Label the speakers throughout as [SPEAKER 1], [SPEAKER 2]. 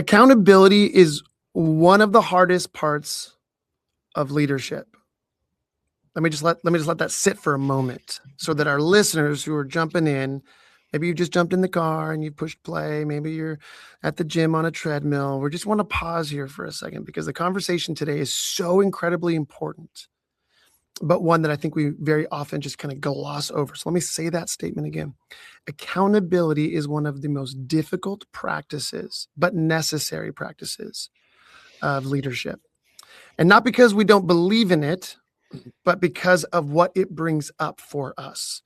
[SPEAKER 1] Accountability is one of the hardest parts of leadership. Let me just let that sit for a moment so that our listeners who are jumping in, maybe you just jumped in the car and you pushed play, maybe you're at the gym on a treadmill. We just want to pause here for a second because the conversation today is so incredibly important, but one that I think we very often just kind of gloss over. So let me say that statement again. Accountability is one of the most difficult practices, but necessary practices of leadership. And not because we don't believe in it, but because of what it brings up for us.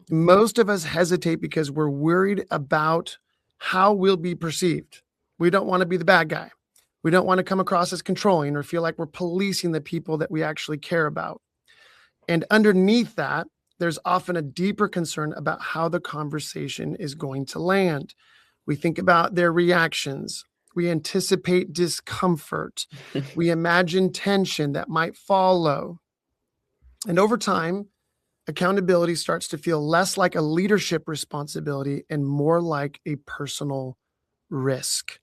[SPEAKER 1] Most of us hesitate because we're worried about how we'll be perceived. We don't want to be the bad guy. We don't want to come across as controlling or feel like we're policing the people that we actually care about. And underneath that, there's often a deeper concern about how the conversation is going to land. We think about their reactions. We anticipate discomfort. We imagine tension that might follow. And over time, accountability starts to feel less like a leadership responsibility and more like a personal risk.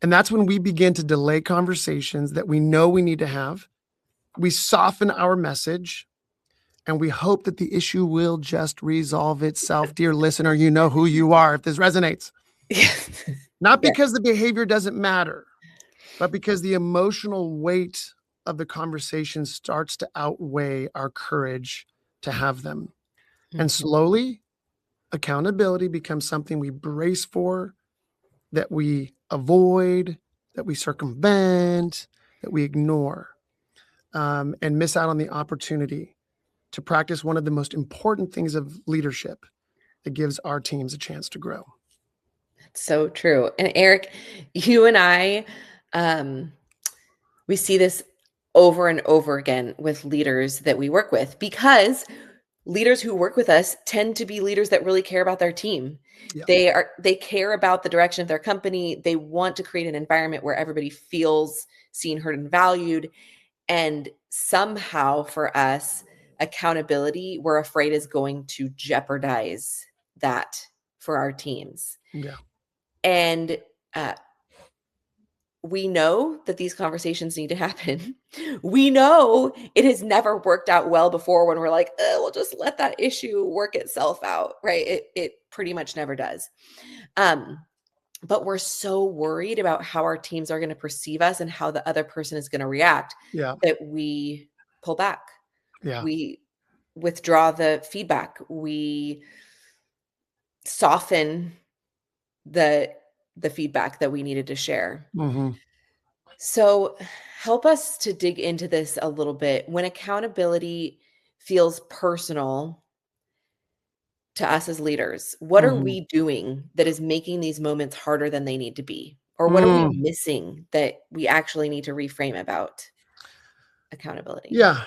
[SPEAKER 1] And that's when we begin to delay conversations that we know we need to have. We soften our message and we hope that the issue will just resolve itself. Dear listener, you know who you are if this resonates. Not because the behavior doesn't matter, but because the emotional weight of the conversation starts to outweigh our courage to have them. And slowly, accountability becomes something we brace for, that we avoid, that we circumvent, that we ignore, and miss out on the opportunity to practice one of the most important things of leadership that gives our teams a chance to grow.
[SPEAKER 2] That's so true. And Eric, you and I, we see this over and over again with leaders that we work with, because leaders who work with us tend to be leaders that really care about their team. Yeah. They care about the direction of their company. They want to create an environment where everybody feels seen, heard, and valued. And somehow for us, accountability, we're afraid is going to jeopardize that for our teams.
[SPEAKER 1] Yeah.
[SPEAKER 2] And we know that these conversations need to happen. We know it has never worked out well before when we're like, we'll just let that issue work itself out, right? It pretty much never does. But we're so worried about how our teams are going to perceive us and how the other person is going to react that we pull back. Yeah. We withdraw the feedback. We soften the feedback that we needed to share. Mm-hmm. So help us to dig into this a little bit. When accountability feels personal to us as leaders, what are we doing that is making these moments harder than they need to be? Or what are we missing that we actually need to reframe about accountability?
[SPEAKER 1] Yeah.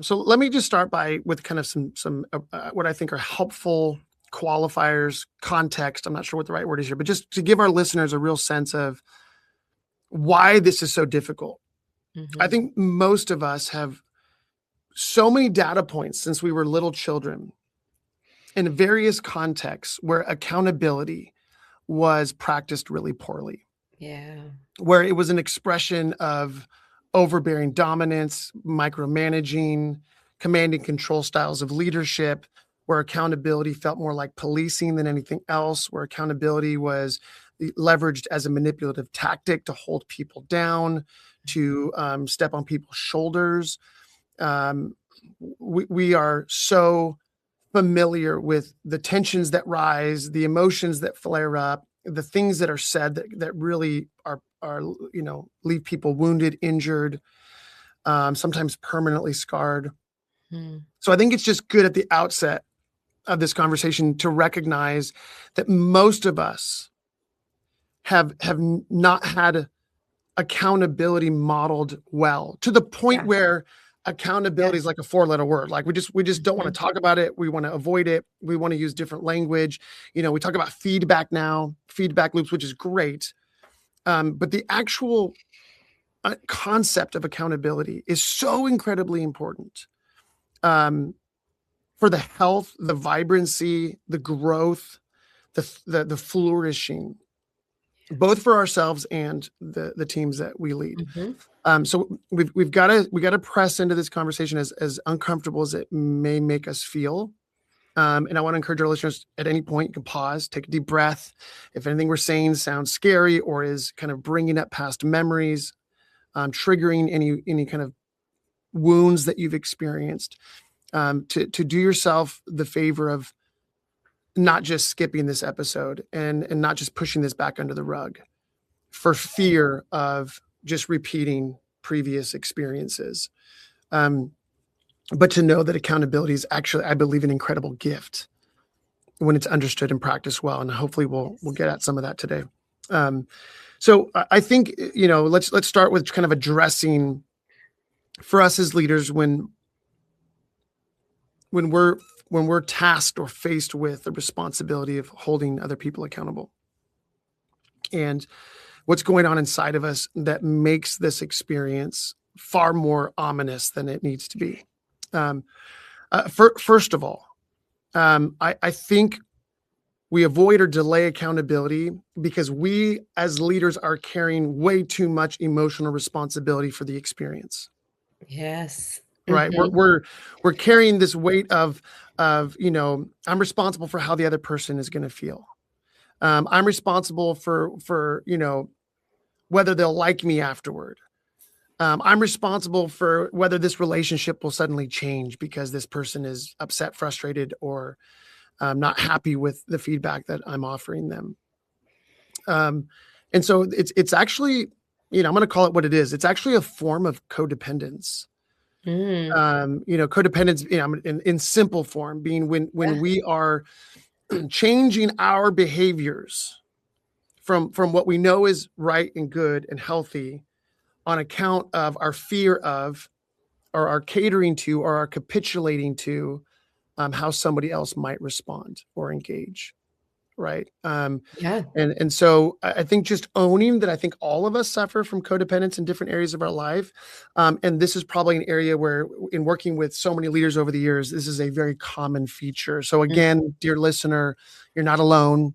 [SPEAKER 1] So let me just start with kind of some what I think are helpful qualifiers, context. I'm not sure what the right word is here, but just to give our listeners a real sense of why this is so difficult. Mm-hmm. I think most of us have so many data points since we were little children in various contexts where accountability was practiced really poorly.
[SPEAKER 2] Yeah.
[SPEAKER 1] Where it was an expression of overbearing dominance, micromanaging, command and control styles of leadership, where accountability felt more like policing than anything else, where accountability was leveraged as a manipulative tactic to hold people down, to step on people's shoulders. We are so familiar with the tensions that rise, the emotions that flare up, the things that are said that really are leave people wounded, injured, sometimes permanently scarred. So I think it's just good at the outset of this conversation to recognize that most of us have not had accountability modeled well, to the point where accountability is like a 4-letter word. Like we just don't want to talk about it. We want to avoid it. We want to use different language. We talk about feedback now, feedback loops, which is great. But the actual concept of accountability is so incredibly important for the health, the vibrancy, the growth, the flourishing both for ourselves and the teams that we lead.
[SPEAKER 2] Mm-hmm.
[SPEAKER 1] So we've got to press into this conversation as uncomfortable as it may make us feel. And I want to encourage our listeners at any point, you can pause, take a deep breath. If anything we're saying sounds scary or is kind of bringing up past memories, triggering any kind of wounds that you've experienced, to do yourself the favor of not just skipping this episode and not just pushing this back under the rug for fear of just repeating previous experiences. But to know that accountability is actually, I believe, an incredible gift when it's understood and practiced well. And hopefully we'll get at some of that today. So I think, let's start with kind of addressing for us as leaders when we're tasked or faced with the responsibility of holding other people accountable, and what's going on inside of us that makes this experience far more ominous than it needs to be. First of all, I think we avoid or delay accountability because we as leaders are carrying way too much emotional responsibility for the experience.
[SPEAKER 2] Yes.
[SPEAKER 1] Right.
[SPEAKER 2] Mm-hmm.
[SPEAKER 1] We're carrying this weight of, I'm responsible for how the other person is going to feel. I'm responsible for, whether they'll like me afterward. I'm responsible for whether this relationship will suddenly change because this person is upset, frustrated, or not happy with the feedback that I'm offering them. And so it's actually, I'm going to call it what it is. It's actually a form of codependence. Codependence, in simple form, being when we are changing our behaviors from what we know is right and good and healthy on account of our fear of, or our catering to, or our capitulating to how somebody else might respond or engage. Right.
[SPEAKER 2] Yeah.
[SPEAKER 1] And so I think just owning that, I think all of us suffer from codependence in different areas of our life. And this is probably an area where, in working with so many leaders over the years, this is a very common feature. So again, dear listener, you're not alone.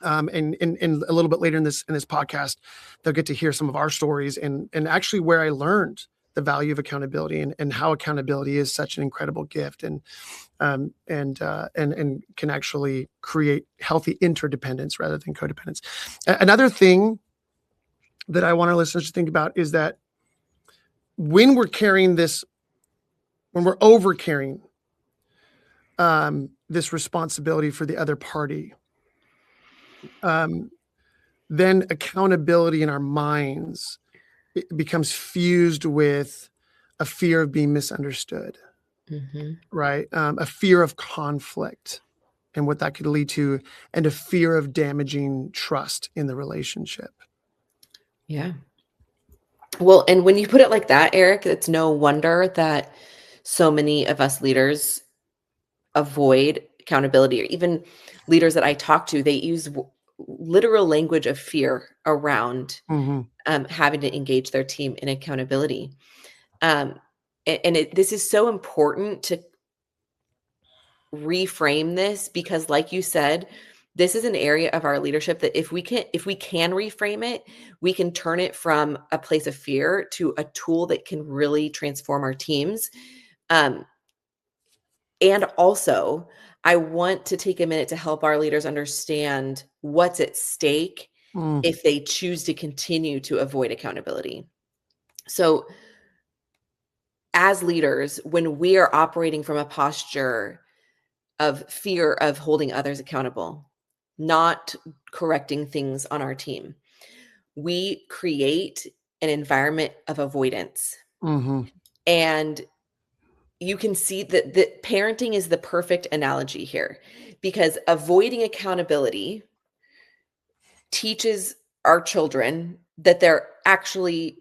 [SPEAKER 1] And a little bit later in this podcast, they'll get to hear some of our stories and actually where I learned the value of accountability and how accountability is such an incredible gift and can actually create healthy interdependence rather than codependence. Another thing that I want our listeners to think about is that when we're over carrying this responsibility for the other party, then accountability in our minds, it becomes fused with a fear of being misunderstood, right? A fear of conflict and what that could lead to, and a fear of damaging trust in the relationship.
[SPEAKER 2] Yeah. Well, and when you put it like that, Eric, it's no wonder that so many of us leaders avoid accountability, or even leaders that I talk to, they use literal language of fear around having to engage their team in accountability. This is so important to reframe this because, like you said, this is an area of our leadership that if we can reframe it, we can turn it from a place of fear to a tool that can really transform our teams. And also, I want to take a minute to help our leaders understand what's at stake if they choose to continue to avoid accountability. So, as leaders, when we are operating from a posture of fear of holding others accountable, not correcting things on our team, we create an environment of avoidance. And you can see that parenting is the perfect analogy here, because avoiding accountability teaches our children that there actually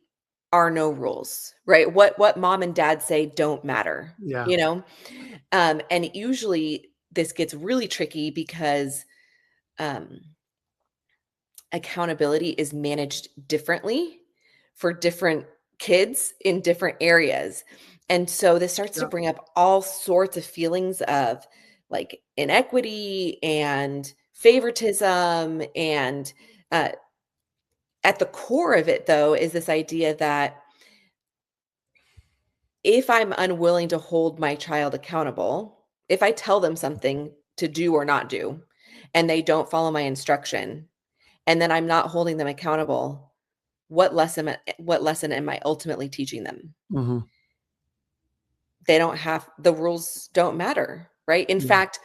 [SPEAKER 2] are no rules, right? What mom and dad say don't matter,
[SPEAKER 1] Yeah.
[SPEAKER 2] And usually this gets really tricky because accountability is managed differently for different kids in different areas. And so this starts to bring up all sorts of feelings of like inequity and favoritism and at the core of it, though, is this idea that if I'm unwilling to hold my child accountable, if I tell them something to do or not do, and they don't follow my instruction, and then I'm not holding them accountable, what lesson am I ultimately teaching them?
[SPEAKER 1] Mm-hmm.
[SPEAKER 2] The rules don't matter, right? In fact,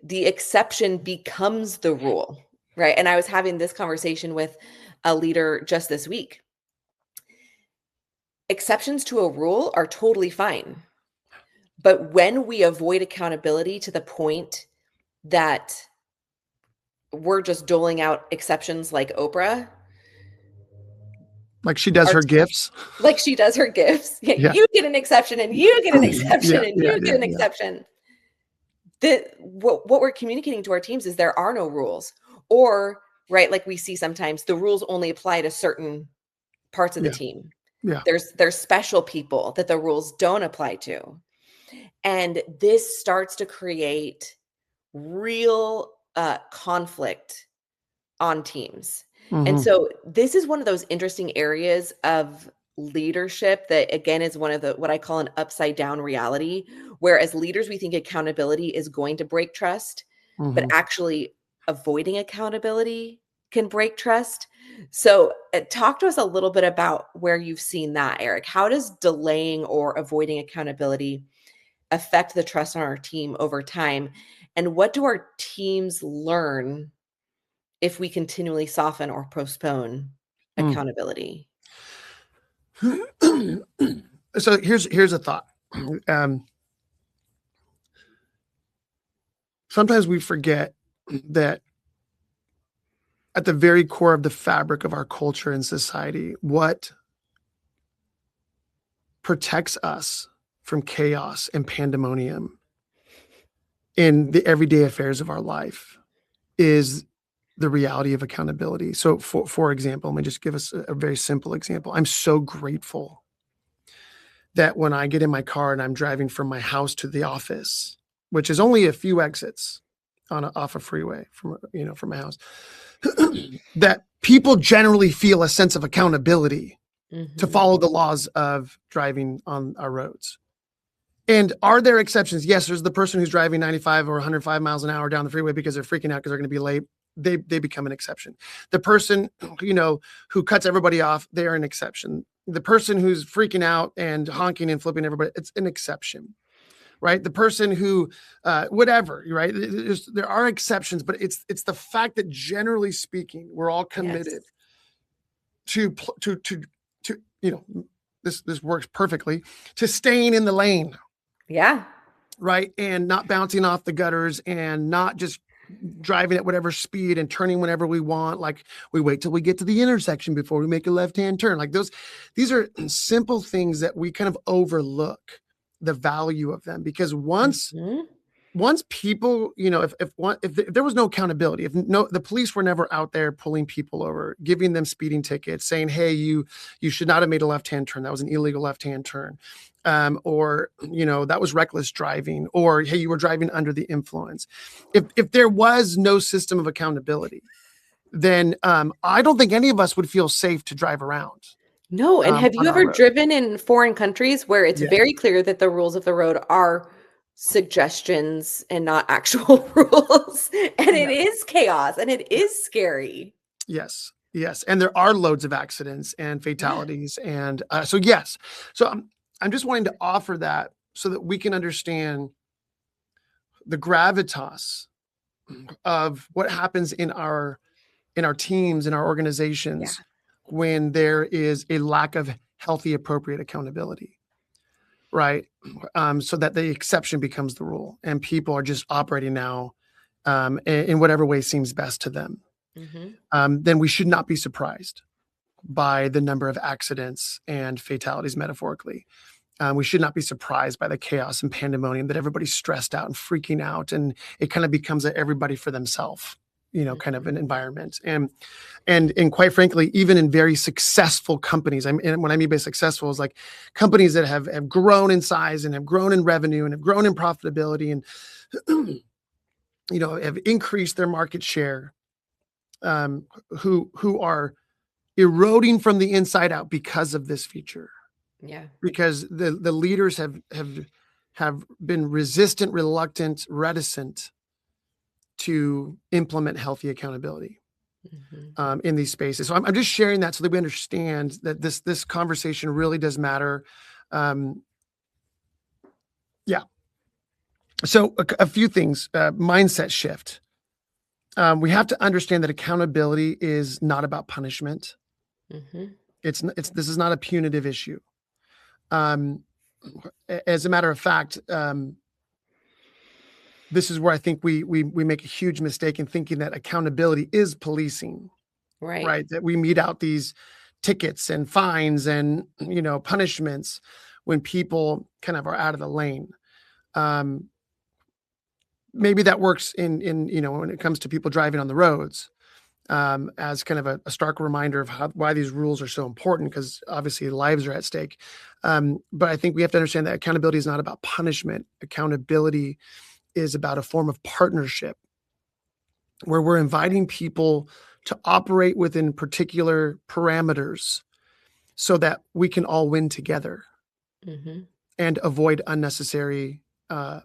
[SPEAKER 2] the exception becomes the rule, right? And I was having this conversation with a leader just this week. Exceptions to a rule are totally fine. But when we avoid accountability to the point that we're just doling out exceptions like Oprah,
[SPEAKER 1] Like she does
[SPEAKER 2] our
[SPEAKER 1] her gifts.
[SPEAKER 2] like she does her gifts. Yeah,
[SPEAKER 1] Yeah.
[SPEAKER 2] you get an exception and you get an exception
[SPEAKER 1] Yeah.
[SPEAKER 2] and
[SPEAKER 1] Yeah.
[SPEAKER 2] you
[SPEAKER 1] Yeah.
[SPEAKER 2] get an
[SPEAKER 1] Yeah.
[SPEAKER 2] exception. What we're communicating to our teams is there are no rules. Or, right, like we see sometimes the rules only apply to certain parts of the
[SPEAKER 1] Yeah.
[SPEAKER 2] team.
[SPEAKER 1] Yeah.
[SPEAKER 2] There's special people that the rules don't apply to. And this starts to create real conflict on teams. And
[SPEAKER 1] Mm-hmm.
[SPEAKER 2] so this is one of those interesting areas of leadership that again is one of the what I call an upside down reality, where as leaders we think accountability is going to break trust, but
[SPEAKER 1] Mm-hmm.
[SPEAKER 2] actually avoiding accountability can break trust. So talk to us a little bit about where you've seen that, Eric. How does delaying or avoiding accountability affect the trust on our team over time? And what do our teams learn if we continually soften or postpone accountability?
[SPEAKER 1] So here's a thought. Sometimes we forget that at the very core of the fabric of our culture and society, what protects us from chaos and pandemonium in the everyday affairs of our life is the reality of accountability. So for example, let me just give us a very simple example. I'm so grateful that when I get in my car and I'm driving from my house to the office, which is only a few exits off a freeway from my house, that people generally feel a sense of accountability to
[SPEAKER 2] Mhm.
[SPEAKER 1] follow the laws of driving on our roads. And are there exceptions? Yes, there's the person who's driving 95 or 105 miles an hour down the freeway because they're freaking out because they're going to be late. They become an exception. The person, who cuts everybody off, they're an exception. The person who's freaking out and honking and flipping everybody, it's an exception, right? The person who, whatever, right? There are exceptions, but it's the fact that generally speaking, we're all committed
[SPEAKER 2] Yes.
[SPEAKER 1] to this works perfectly, to staying in the lane,
[SPEAKER 2] Yeah.
[SPEAKER 1] right? And not bouncing off the gutters and not just driving at whatever speed and turning whenever we want. Like we wait till we get to the intersection before we make a left-hand turn. Like these are simple things that we kind of overlook the value of them, because once
[SPEAKER 2] Mhm.
[SPEAKER 1] people, if there was no accountability, if the police were never out there pulling people over, giving them speeding tickets, saying, hey, you should not have made a left-hand turn, that was an illegal left-hand turn, or that was reckless driving, or hey, you were driving under the influence. If there was no system of accountability, then I don't think any of us would feel safe to drive around
[SPEAKER 2] No, and have you
[SPEAKER 1] on our
[SPEAKER 2] ever
[SPEAKER 1] road.
[SPEAKER 2] driven in foreign countries where it's
[SPEAKER 1] Yeah,
[SPEAKER 2] very clear that the rules of the road are suggestions and not actual rules? And it
[SPEAKER 1] yeah.
[SPEAKER 2] is chaos and it is scary.
[SPEAKER 1] Yes, and there are loads of accidents and
[SPEAKER 2] Yeah.
[SPEAKER 1] fatalities, and so yes. So I'm just wanting to offer that so that we can understand the gravitas of what happens in our teams, in our
[SPEAKER 2] Yeah.
[SPEAKER 1] organizations, when there is a lack of healthy, appropriate accountability, right? So that the exception becomes the rule, and people are just operating now in whatever way seems best to them.
[SPEAKER 2] Mhm.
[SPEAKER 1] Then we should not be surprised by the number of accidents and fatalities, metaphorically. We should not be surprised by the chaos and pandemonium that everybody's stressed out and freaking out, and it kind of becomes a everybody for themselves, kind of an
[SPEAKER 2] Mhm.
[SPEAKER 1] environment. And quite frankly, even in very successful companies, and what I mean by successful is like companies that have grown in size and have grown in revenue and have grown in profitability and have increased their market share, who are eroding from the inside out because of this feature.
[SPEAKER 2] Yeah.
[SPEAKER 1] Because the leaders have been resistant, reluctant, reticent to implement healthy accountability in these spaces. So I'm just sharing that so that we understand that this conversation really does matter. Yeah. So a few things, mindset shift. We have to understand that accountability is not about punishment. This is not a punitive issue. As a matter of fact, this is where I think we make a huge mistake in thinking that accountability is policing, right? That we mete out these tickets and fines and, punishments when people kind of are out of the lane. Maybe that works in when it comes to people driving on the roads, as kind of a stark reminder of why these rules are so important, because obviously lives are at stake. But I think we have to understand that accountability is not about punishment. Accountability is about a form of partnership where we're inviting people to operate within particular parameters so that we can all win together and avoid unnecessary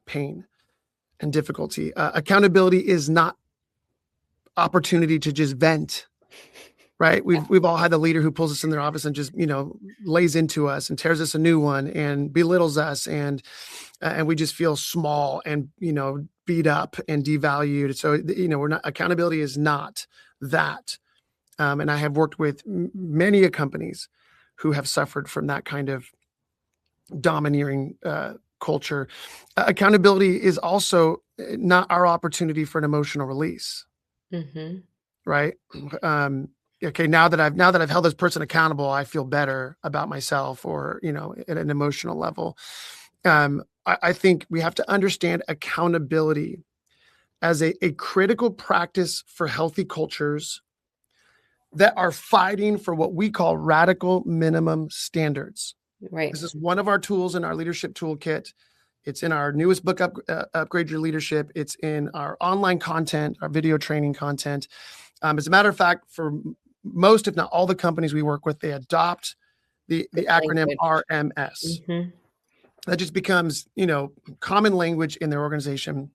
[SPEAKER 1] pain and difficulty. Accountability is not opportunity to just vent, right? We've all had the leader who pulls us in their office and just, lays into us and tears us a new one and belittles us, and we just feel small and, beat up and devalued. So, we're not, accountability is not that. And I have worked with many companies who have suffered from that kind of domineering culture. Accountability is also not our opportunity for an emotional release. Right. Okay. Now that I've held this person accountable, I feel better about myself, or, at an emotional level. I think we have to understand accountability as a critical practice for healthy cultures that are fighting for what we call radical minimum standards.
[SPEAKER 2] Right.
[SPEAKER 1] This is one of our tools in our leadership toolkit. It's in our newest book, Upgrade Your Leadership. It's in our online content, our video training content. As a matter of fact, for most, if not all, the companies we work with, they adopt the acronym RMS. That just becomes, common language in their organization.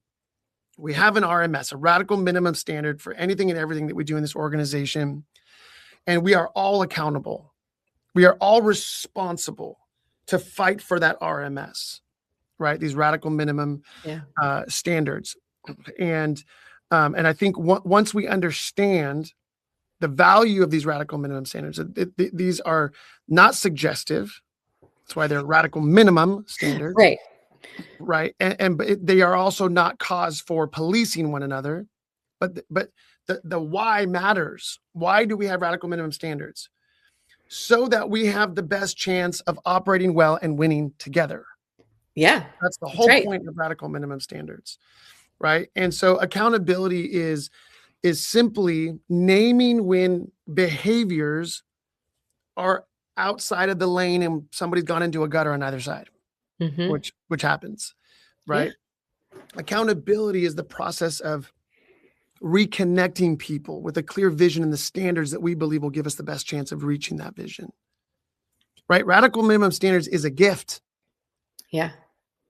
[SPEAKER 1] We have an RMS, a radical minimum standard for anything and everything that we do in this organization. And we are all accountable. We are all responsible to fight for that RMS, right? These radical minimum standards. And I think once we understand the value of these radical minimum standards, these are not suggestive. That's why they're radical minimum standards.
[SPEAKER 2] Right.
[SPEAKER 1] Right. But they are also not cause for policing one another. But the why matters. Why do we have radical minimum standards? So that we have the best chance of operating well and winning together.
[SPEAKER 2] Yeah.
[SPEAKER 1] That's the whole point of radical minimum standards. Right. And so accountability is simply naming when behaviors are outside of the lane and somebody's gone into a gutter on either side, which happens. Right. Yeah. Accountability is the process of reconnecting people with a clear vision and the standards that we believe will give us the best chance of reaching that vision. Right. Radical minimum standards is a gift.
[SPEAKER 2] Yeah.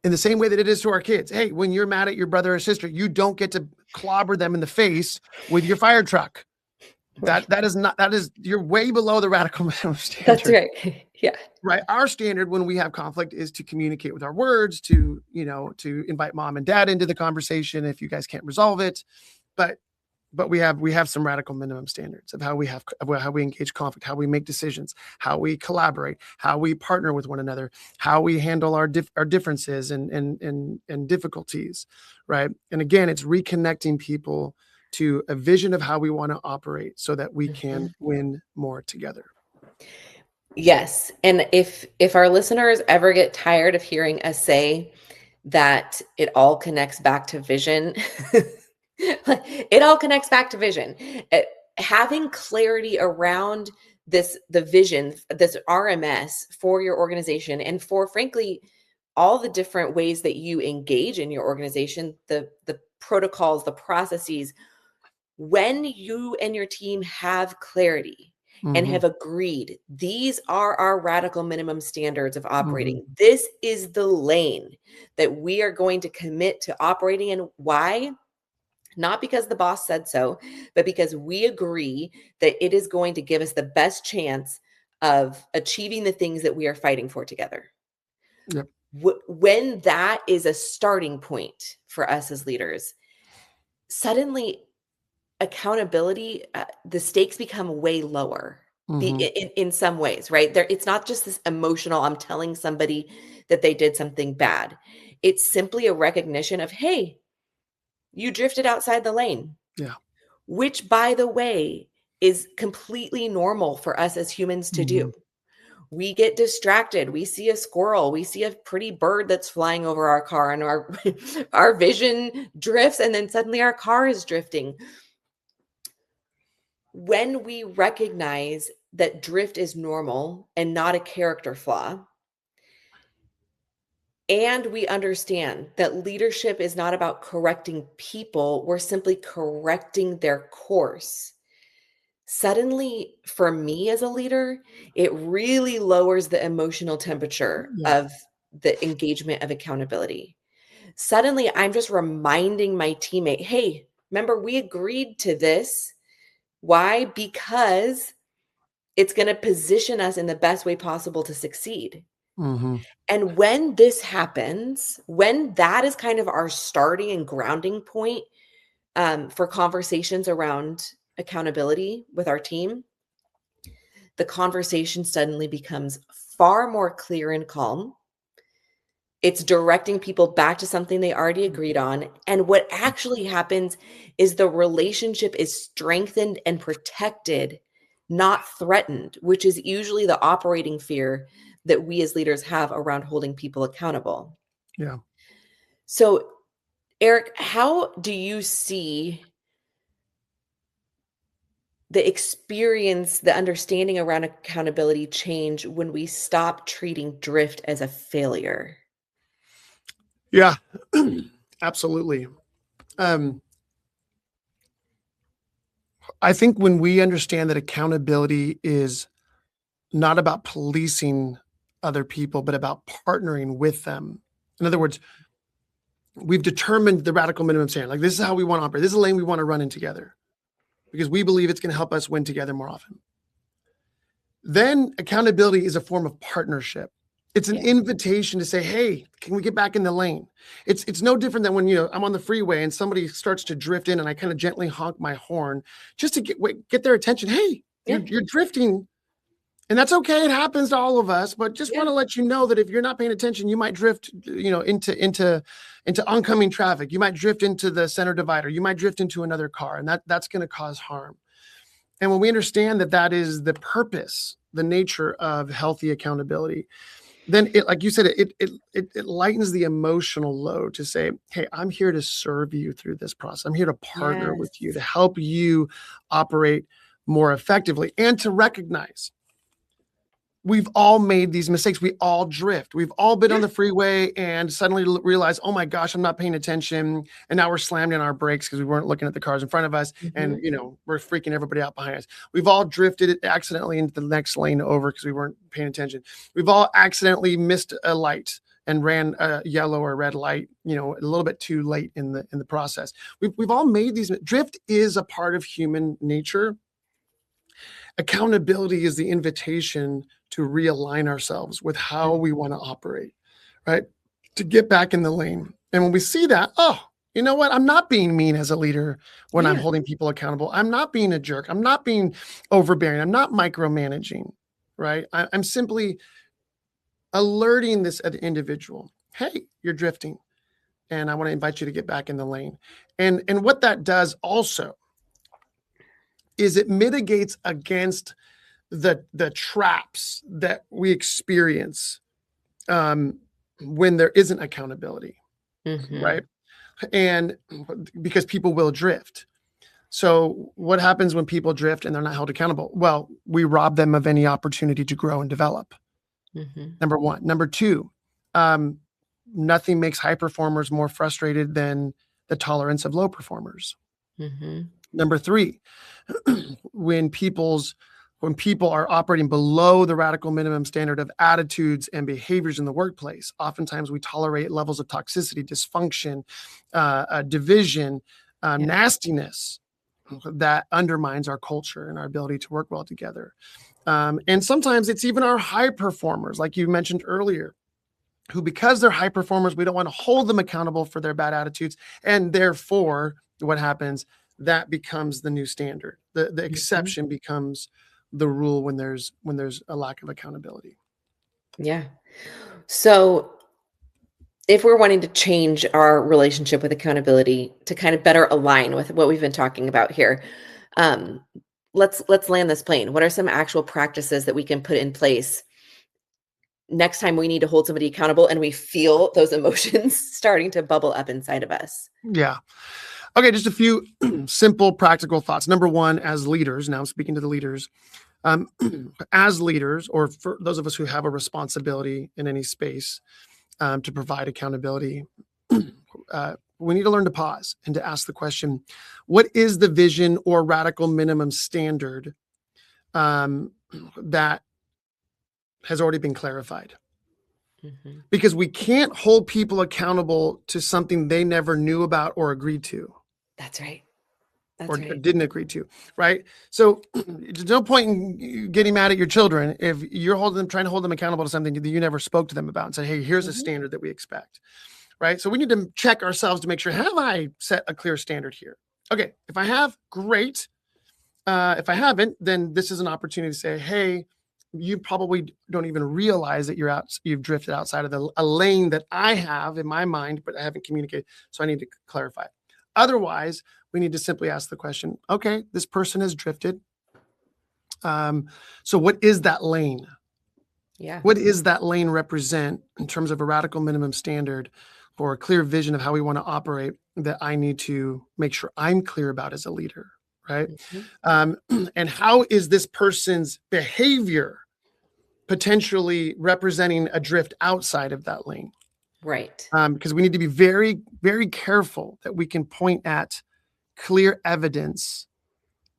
[SPEAKER 1] In the same way that it is to our kids. Hey, when you're mad at your brother or sister, you don't get to clobber them in the face with your fire truck. Right. That is you're way below the radical minimum standard.
[SPEAKER 2] That's right. Yeah.
[SPEAKER 1] Right. Our standard when we have conflict is to communicate with our words, to invite mom and dad into the conversation if you guys can't resolve it. But we have some radical minimum standards of how we engage conflict, how we make decisions, how we collaborate, how we partner with one another, how we handle our differences and difficulties, right? And again, it's reconnecting people to a vision of how we want to operate so that we can win more together.
[SPEAKER 2] Yes. And if our listeners ever get tired of hearing us say that it all connects back to vision, it all connects back to vision. Having clarity around the vision, this RMS for your organization, and for, frankly, all the different ways that you engage in your organization, the protocols, the processes. When you and your team have clarity and
[SPEAKER 1] Mhm.
[SPEAKER 2] have agreed these are our radical minimum standards of
[SPEAKER 1] Mhm.
[SPEAKER 2] operating. This is the lane that we are going to commit to operating in. Why? Not because the boss said so, but because we agree that it is going to give us the best chance of achieving the things that we are fighting for together.
[SPEAKER 1] Yep.
[SPEAKER 2] When that is a starting point for us as leaders, suddenly accountability, the stakes become way lower.
[SPEAKER 1] Mhm.
[SPEAKER 2] In some ways, right? There, it's not just this emotional, I'm telling somebody that they did something bad. It's simply a recognition of, hey, you drifted outside the lane,
[SPEAKER 1] Yeah.
[SPEAKER 2] which, by the way, is completely normal for us as humans to do.
[SPEAKER 1] Mhm.
[SPEAKER 2] We get distracted. We see a squirrel, we see a pretty bird that's flying over our car, and our our vision drifts, and then suddenly our car is drifting. When we recognize that drift is normal and not a character flaw, and we understand that leadership is not about correcting people, we're simply correcting their course. Suddenly, for me as a leader, it really lowers the emotional temperature
[SPEAKER 1] Yeah.
[SPEAKER 2] of the engagement of accountability. Suddenly, I'm just reminding my teammate, hey, remember, we agreed to this. Why? Because it's going to position us in the best way possible to succeed.
[SPEAKER 1] Mhm.
[SPEAKER 2] And when this happens, when that is kind of our starting and grounding point for conversations around accountability with our team, the conversation suddenly becomes far more clear and calm. It's directing people back to something they already agreed on. And what actually happens is the relationship is strengthened and protected, not threatened, which is usually the operating fear that we as leaders have around holding people accountable.
[SPEAKER 1] Yeah.
[SPEAKER 2] So, Eric, how do you see the experience, the understanding around accountability change when we stop treating drift as a failure?
[SPEAKER 1] Yeah. Absolutely. Um, I think when we understand that accountability is not about policing other people, but about partnering with them. In other words, we've determined the radical minimum standard. Like, this is how we want to operate. This is a lane we want to run in together because we believe it's going to help us win together more often. Then accountability is a form of partnership. It's an
[SPEAKER 2] Yeah.
[SPEAKER 1] invitation to say, "Hey, can we get back in the lane?" It's no different than when, I'm on the freeway and somebody starts to drift in and I kind of gently honk my horn just to get their attention. "Hey,
[SPEAKER 2] Yeah.
[SPEAKER 1] you're drifting." And that's okay. It happens to all of us, but just want
[SPEAKER 2] Yeah.
[SPEAKER 1] to let you know that if you're not paying attention, you might drift, into oncoming traffic. You might drift into the center divider. You might drift into another car, and that's going to cause harm. And when we understand that that is the purpose, the nature of healthy accountability, then it, like you said, it lightens the emotional load to say, "Hey, I'm here to serve you through this process. I'm here to partner
[SPEAKER 2] Yes.
[SPEAKER 1] with you to help you operate more effectively and to recognize." We've all made these mistakes. We all drift. We've all been on
[SPEAKER 2] Yeah.
[SPEAKER 1] the freeway and suddenly realize, oh my gosh, I'm not paying attention. And now we're slammed in our brakes because we weren't looking at the cars in front of us. And,
[SPEAKER 2] Mhm.
[SPEAKER 1] we're freaking everybody out behind us. We've all drifted accidentally into the next lane over because we weren't paying attention. We've all accidentally missed a light and ran a yellow or red light, a little bit too late in the process. We've all made these. Drift is a part of human nature. Accountability is the invitation to realign ourselves with how we want to operate, right? To get back in the lane. And when we see that, oh, you know what? I'm not being mean as a leader when I'm
[SPEAKER 2] Yeah.
[SPEAKER 1] holding people accountable. I'm not being a jerk. I'm not being overbearing. I'm not micromanaging, right? I'm simply alerting this individual. Hey, you're drifting. And I want to invite you to get back in the lane. And what that does also is it mitigates against the traps that we experience um, when there isn't accountability,
[SPEAKER 2] Mhm.
[SPEAKER 1] right? And because people will drift. So what happens when people drift and they're not held accountable? Well, we rob them of any opportunity to grow and develop.
[SPEAKER 2] Mhm.
[SPEAKER 1] Number one. Number two, um, nothing makes high performers more frustrated than the tolerance of low performers.
[SPEAKER 2] Mhm.
[SPEAKER 1] Number three, when people's when people are operating below the radical minimum standard of attitudes and behaviors in the workplace. Oftentimes we tolerate levels of toxicity, dysfunction, division, nastiness that undermines our culture and our ability to work well together. And sometimes it's even our high performers, like you mentioned earlier, who, because they're high performers, we don't want to hold them accountable for their bad attitudes. And therefore, what happens, that becomes the new standard. The exception becomes the rule when there's a lack of accountability.
[SPEAKER 2] Yeah. So if we're wanting to change our relationship with accountability to kind of better align with what we've been talking about here, let's land this plane. What are some actual practices that we can put in place next time we need to hold somebody accountable and we feel those emotions starting to bubble up inside of us?
[SPEAKER 1] Yeah. Okay, just a few simple practical thoughts. Number one, as leaders, now I'm speaking to the leaders, as leaders, or for those of us who have a responsibility in any space to provide accountability, we need to learn to pause and to ask the question, what is the vision or radical minimum standard that has already been clarified? Because we can't hold people accountable to something they never knew about or agreed to.
[SPEAKER 2] That's right.
[SPEAKER 1] Or didn't agree to, right? So there's no point in getting mad at your children if you're trying to hold them accountable to something that you never spoke to them about and say, hey, here's a standard that we expect, right? So we need to check ourselves to make sure, have I set a clear standard here? Okay, if I have, great. If I haven't, then this is an opportunity to say, hey, you probably don't even realize that you've drifted outside of a lane that I have in my mind, but I haven't communicated. So I need to clarify. Otherwise, we need to simply ask the question, okay, this person has drifted. So what is that lane?
[SPEAKER 2] Yeah.
[SPEAKER 1] What is that lane represent in terms of a radical minimum standard or a clear vision of how we want to operate that I need to make sure I'm clear about as a leader, right? And how is this person's behavior potentially representing a drift outside of that lane?
[SPEAKER 2] Right.
[SPEAKER 1] Because we need to be very, very careful that we can point at clear evidence,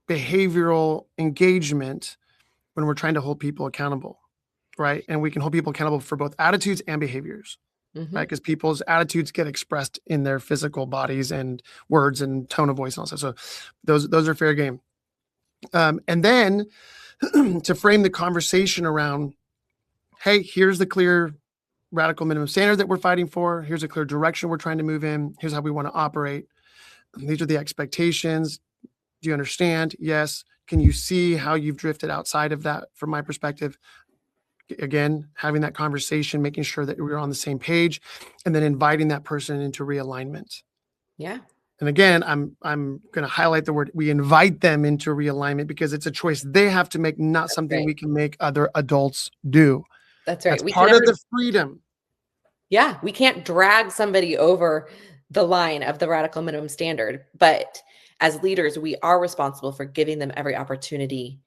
[SPEAKER 1] behavioral engagement when we're trying to hold people accountable, right? And we can hold people accountable for both attitudes and behaviors, right? Because people's attitudes get expressed in their physical bodies and words and tone of voice and all that. So those are fair game. And then to frame the conversation around, hey, here's the clear radical minimum standard that we're fighting for. Here's a clear direction we're trying to move in. Here's how we want to operate. These are the expectations. Do you understand? Yes. Can you see how you've drifted outside of that from my perspective? Again, having that conversation, making sure that we're on the same page, and then inviting that person into realignment.
[SPEAKER 2] Yeah.
[SPEAKER 1] And again, I'm going to highlight the word, we invite them into realignment because it's a choice they have to make, not something we can make other adults do.
[SPEAKER 2] That's right.
[SPEAKER 1] That's part of the freedom.
[SPEAKER 2] Yeah. We can't drag somebody over the line of the radical minimum standard, but as leaders, we are responsible for giving them every opportunity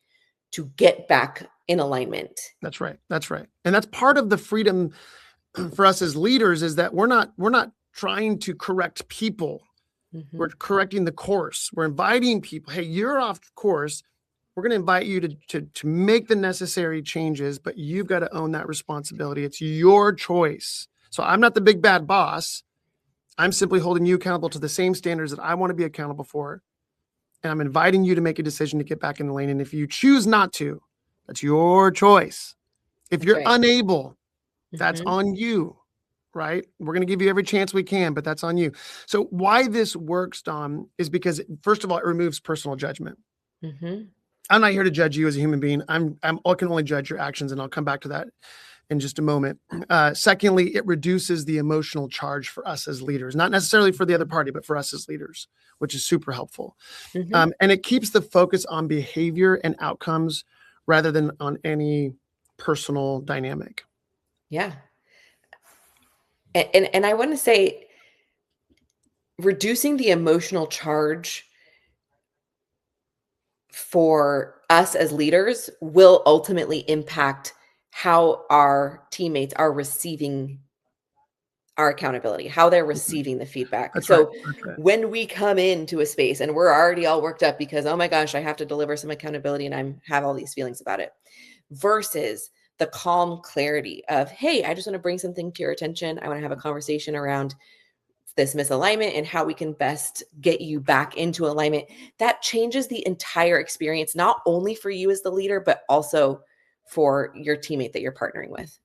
[SPEAKER 2] to get back in alignment.
[SPEAKER 1] That's right. That's right. And that's part of the freedom for us as leaders, is that we're not trying to correct people. We're correcting the course. We're inviting people. Hey, you're off course. We're going to invite you to make the necessary changes, but you've got to own that responsibility. It's your choice. So I'm not the big bad boss. I'm simply holding you accountable to the same standards that I want to be accountable for. And I'm inviting you to make a decision to get back in the lane. And if you choose not to, that's your choice. If you're unable, that's on you, right? We're going to give you every chance we can, but that's on you. So why this works, Dom, is because, first of all, it removes personal judgment. I'm not here to judge you as a human being. I can only judge your actions, and I'll come back to that in just a moment. Secondly, it reduces the emotional charge for us as leaders, not necessarily for the other party, but for us as leaders, which is super helpful. And it keeps the focus on behavior and outcomes rather than on any personal dynamic.
[SPEAKER 2] Yeah. And I want to say, reducing the emotional charge for us as leaders will ultimately impact how our teammates are receiving our accountability, how they're receiving the feedback.
[SPEAKER 1] That's right.
[SPEAKER 2] So
[SPEAKER 1] That's right.
[SPEAKER 2] when we come into a space and we're already all worked up because, oh my gosh, I have to deliver some accountability and have all these feelings about it, versus the calm clarity of, hey, I just want to bring something to your attention. I want to have a conversation around this misalignment and how we can best get you back into alignment. That changes the entire experience, not only for you as the leader, but also for your teammate that you're partnering with.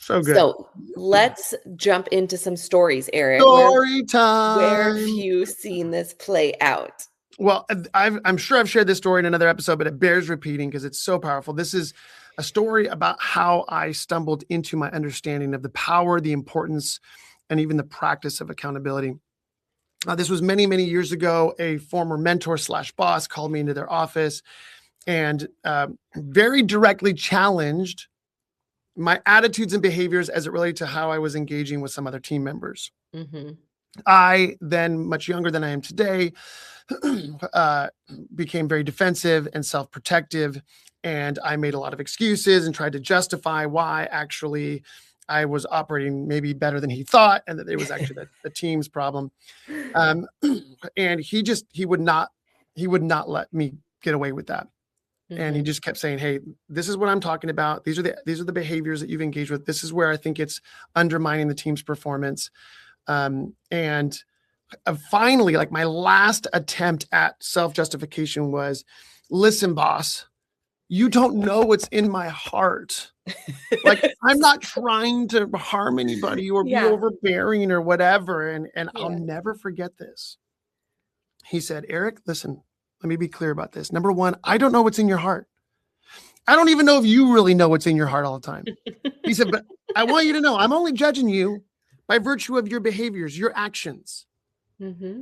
[SPEAKER 1] So good.
[SPEAKER 2] So let's jump into some stories, Eric.
[SPEAKER 1] Story
[SPEAKER 2] Where have
[SPEAKER 1] time.
[SPEAKER 2] you seen this play out?
[SPEAKER 1] Well, I'm sure I've shared this story in another episode, but it bears repeating because it's so powerful. This is a story about how I stumbled into my understanding of the power, the importance, and even the practice of accountability. This was many, many years ago. A former mentor / boss called me into their office and very directly challenged my attitudes and behaviors as it related to how I was engaging with some other team members.
[SPEAKER 2] Mm-hmm.
[SPEAKER 1] I, then much younger than I am today, became very defensive and self-protective. And I made a lot of excuses and tried to justify why actually I was operating maybe better than he thought, and that it was actually the team's problem. And he would not let me get away with that. And he just kept saying, hey, this is what I'm talking about. These are the behaviors that you've engaged with. This is where I think it's undermining the team's performance. And finally, like my last attempt at self-justification was, listen, boss, you don't know what's in my heart. Like, I'm not trying to harm anybody or be overbearing or whatever. And I'll never forget this. He said, Eric, listen, let me be clear about this. Number one, I don't know what's in your heart. I don't even know if you really know what's in your heart all the time. He said, but I want you to know, I'm only judging you by virtue of your behaviors, your actions. Mm-hmm.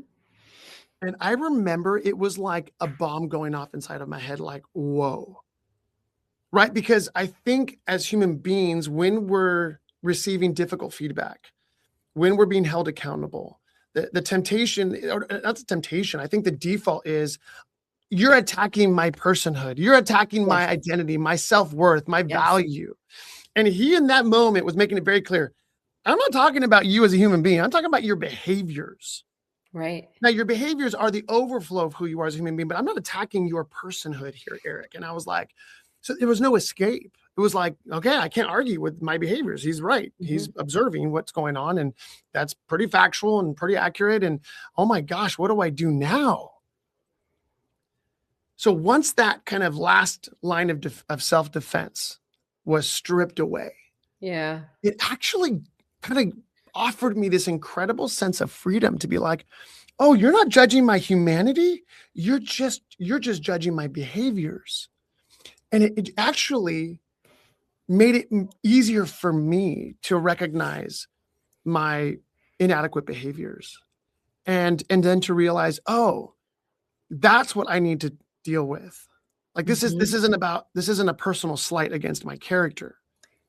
[SPEAKER 1] And I remember it was like a bomb going off inside of my head, like, whoa. Right? Because I think as human beings, when we're receiving difficult feedback, when we're being held accountable, the temptation, or not the temptation, I think the default is, you're attacking my personhood. You're attacking my identity, my self-worth, my value. And he, in that moment, was making it very clear. I'm not talking about you as a human being. I'm talking about your behaviors.
[SPEAKER 2] Right.
[SPEAKER 1] Now, your behaviors are the overflow of who you are as a human being, but I'm not attacking your personhood here, Eric. And I was like, so there was no escape. It was like, okay, I can't argue with my behaviors. He's right. Mm-hmm. He's observing what's going on. And that's pretty factual and pretty accurate. And oh my gosh, what do I do now? So once that kind of last line of self-defense was stripped away, it actually kind of offered me this incredible sense of freedom to be like, oh, you're not judging my humanity. You're just judging my behaviors. And it actually made it easier for me to recognize my inadequate behaviors and then to realize, oh, that's what I need to deal with. Like this isn't a personal slight against my character.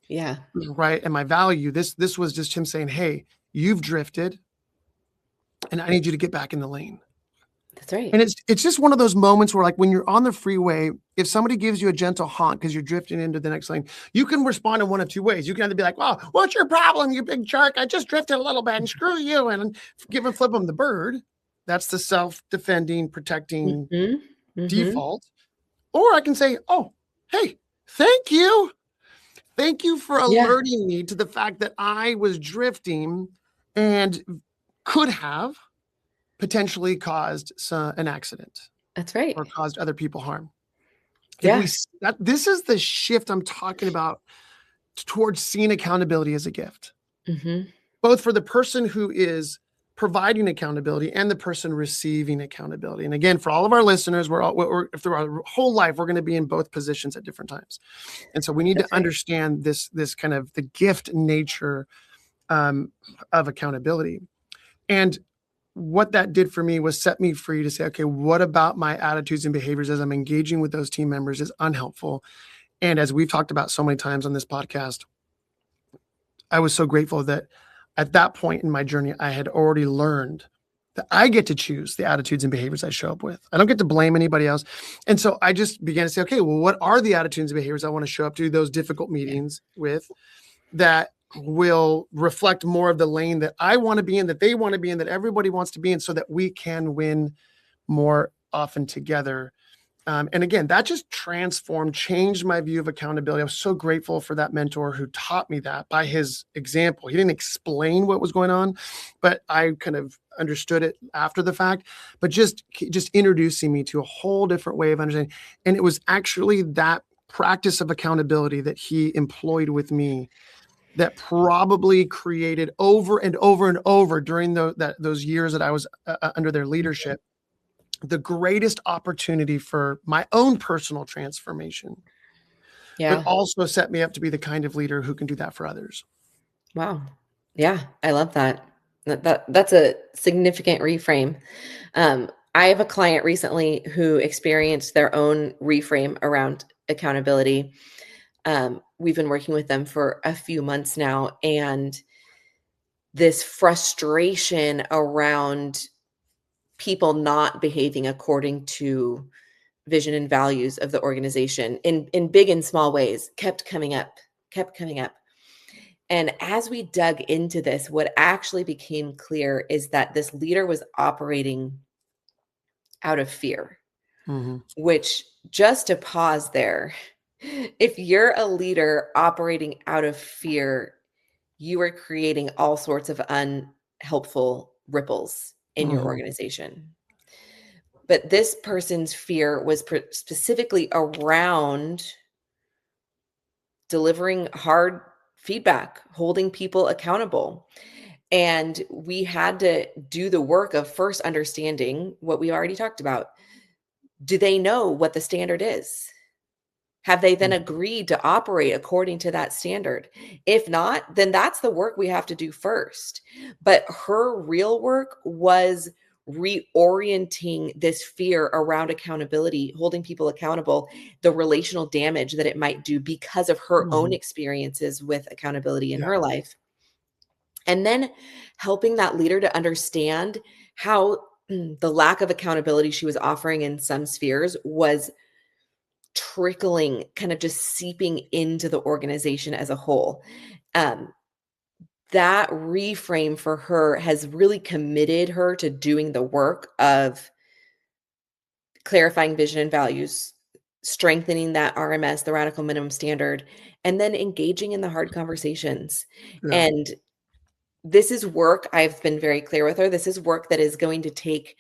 [SPEAKER 2] Yeah.
[SPEAKER 1] Right. And my value. This was just him saying, hey, you've drifted and I need you to get back in the lane.
[SPEAKER 2] That's right.
[SPEAKER 1] And it's just one of those moments where, like, when you're on the freeway, if somebody gives you a gentle honk because you're drifting into the next lane, you can respond in one of two ways. You can either be like, well, what's your problem, you big jerk? I just drifted a little bit and screw you, and flip them the bird. That's the self-defending, protecting default. Or I can say, oh, hey, thank you. Thank you for alerting me to the fact that I was drifting and could have potentially caused an accident.
[SPEAKER 2] That's right.
[SPEAKER 1] Or caused other people harm.
[SPEAKER 2] Yeah.
[SPEAKER 1] This is the shift I'm talking about towards seeing accountability as a gift. Mm-hmm. Both for the person who is providing accountability and the person receiving accountability. And again, for all of our listeners, if through our whole life, we're going to be in both positions at different times. And so we need to understand this kind of the gift nature of accountability. And what that did for me was set me free to say, okay, what about my attitudes and behaviors as I'm engaging with those team members is unhelpful? And as we've talked about so many times on this podcast, I was so grateful that at that point in my journey, I had already learned that I get to choose the attitudes and behaviors I show up with. I don't get to blame anybody else. And so I just began to say, okay, well, what are the attitudes and behaviors I want to show up to those difficult meetings with that will reflect more of the lane that I want to be in, that they want to be in, that everybody wants to be in, so that we can win more often together. And again, that just changed my view of accountability. I was so grateful for that mentor who taught me that by his example. He didn't explain what was going on, but I kind of understood it after the fact. But just introducing me to a whole different way of understanding. And it was actually that practice of accountability that he employed with me that probably created over and over and over during those years that I was under their leadership, the greatest opportunity for my own personal transformation, but
[SPEAKER 2] Yeah.
[SPEAKER 1] also set me up to be the kind of leader who can do that for others.
[SPEAKER 2] Wow. Yeah, I love that. That's a significant reframe. I have a client recently who experienced their own reframe around accountability. We've been working with them for a few months now, and this frustration around people not behaving according to vision and values of the organization in big and small ways kept coming up, kept coming up. And as we dug into this, what actually became clear is that this leader was operating out of fear,
[SPEAKER 1] Mhm.
[SPEAKER 2] which, just to pause there, if you're a leader operating out of fear, you are creating all sorts of unhelpful ripples in your
[SPEAKER 1] Mhm.
[SPEAKER 2] organization. But this person's fear was specifically around delivering hard feedback, holding people accountable. And we had to do the work of first understanding what we already talked about. Do they know what the standard is? Have they then
[SPEAKER 1] Mm.
[SPEAKER 2] agreed to operate according to that standard? If not, then that's the work we have to do first. But her real work was reorienting this fear around accountability, holding people accountable, the relational damage that it might do because of her own
[SPEAKER 1] Mhm.
[SPEAKER 2] experiences with accountability in
[SPEAKER 1] Yeah.
[SPEAKER 2] her life. And then helping that leader to understand how the lack of accountability she was offering in some spheres was trickling, kind of just seeping into the organization as a whole. Um, that reframe for her has really committed her to doing the work of clarifying vision and values, strengthening that RMS, the radical minimum standard, and then engaging in the hard conversations.
[SPEAKER 1] Yeah.
[SPEAKER 2] And this is work, I've been very clear with her. This is work that is going to take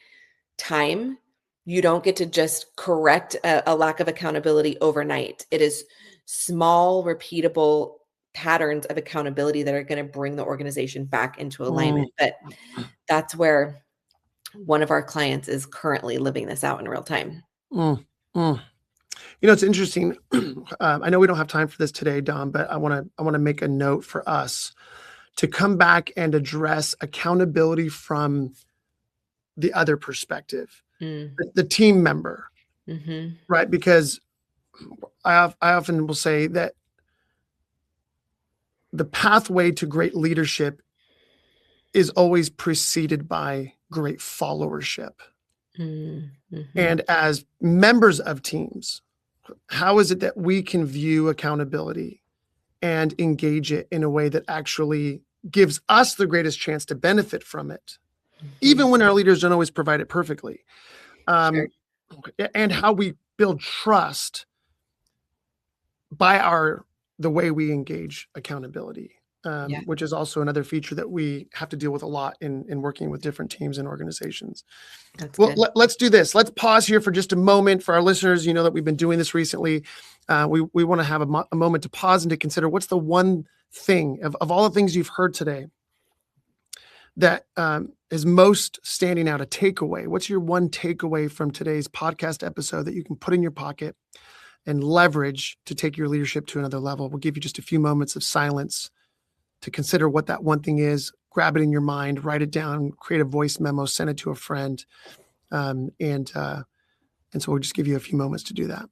[SPEAKER 2] time. You don't get to just correct a lack of accountability overnight. It is small, repeatable patterns of accountability that are going to bring the organization back into
[SPEAKER 1] Mm.
[SPEAKER 2] alignment. But that's where one of our clients is currently living this out in real time.
[SPEAKER 1] Mm. Mm. It's interesting. I know we don't have time for this today, Dom, but I want to make a note for us to come back and address accountability from the other perspective,
[SPEAKER 2] Mm,
[SPEAKER 1] the team member,
[SPEAKER 2] mhm,
[SPEAKER 1] right? Because I often will say that the pathway to great leadership is always preceded by great followership.
[SPEAKER 2] mm, mhm,
[SPEAKER 1] And as members of teams, how is it that we can view accountability and engage it in a way that actually gives us the greatest chance to benefit from it,
[SPEAKER 2] mhm.
[SPEAKER 1] even when our leaders don't always provide it perfectly?
[SPEAKER 2] Sure.
[SPEAKER 1] Um, and how we build trust by the way we engage accountability,
[SPEAKER 2] Yeah,
[SPEAKER 1] which is also another feature that we have to deal with a lot in working with different teams and organizations.
[SPEAKER 2] that's
[SPEAKER 1] Well,
[SPEAKER 2] good.
[SPEAKER 1] let's do this. Let's pause here for just a moment for our listeners. You know that we've been doing this recently. We want to have a moment to pause and to consider what's the one thing of all the things you've heard today that is most standing out, a takeaway. What's your one takeaway from today's podcast episode that you can put in your pocket and leverage to take your leadership to another level? We'll give you just a few moments of silence to consider what that one thing is. Grab it in your mind, write it down, create a voice memo, send it to a friend, um, and uh, and so we'll just give you a few moments to do that.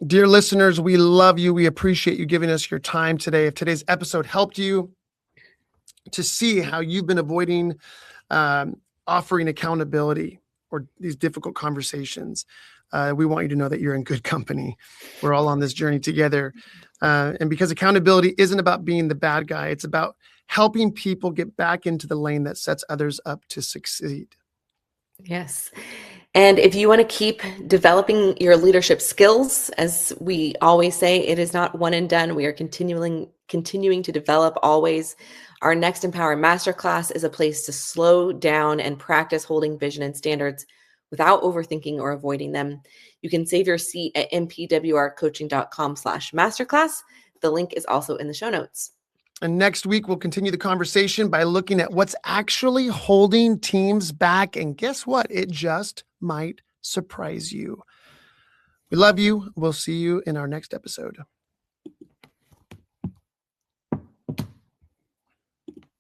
[SPEAKER 1] Dear listeners, we love you. We appreciate you giving us your time today. If today's episode helped you to see how you've been avoiding offering accountability or these difficult conversations, we want you to know that you're in good company. We're all on this journey together. And because accountability isn't about being the bad guy, it's about helping people get back into the lane that sets others up to succeed.
[SPEAKER 2] Yes. And if you want to keep developing your leadership skills, as we always say, it is not one and done. We are continuing to develop always. Our next Empower Masterclass is a place to slow down and practice holding vision and standards without overthinking or avoiding them. You can save your seat at mpwrcoaching.com/masterclass. The link is also in the show notes.
[SPEAKER 1] And next week, we'll continue the conversation by looking at what's actually holding teams back. And guess what? It just might surprise you. We love you. We'll see you in our next episode.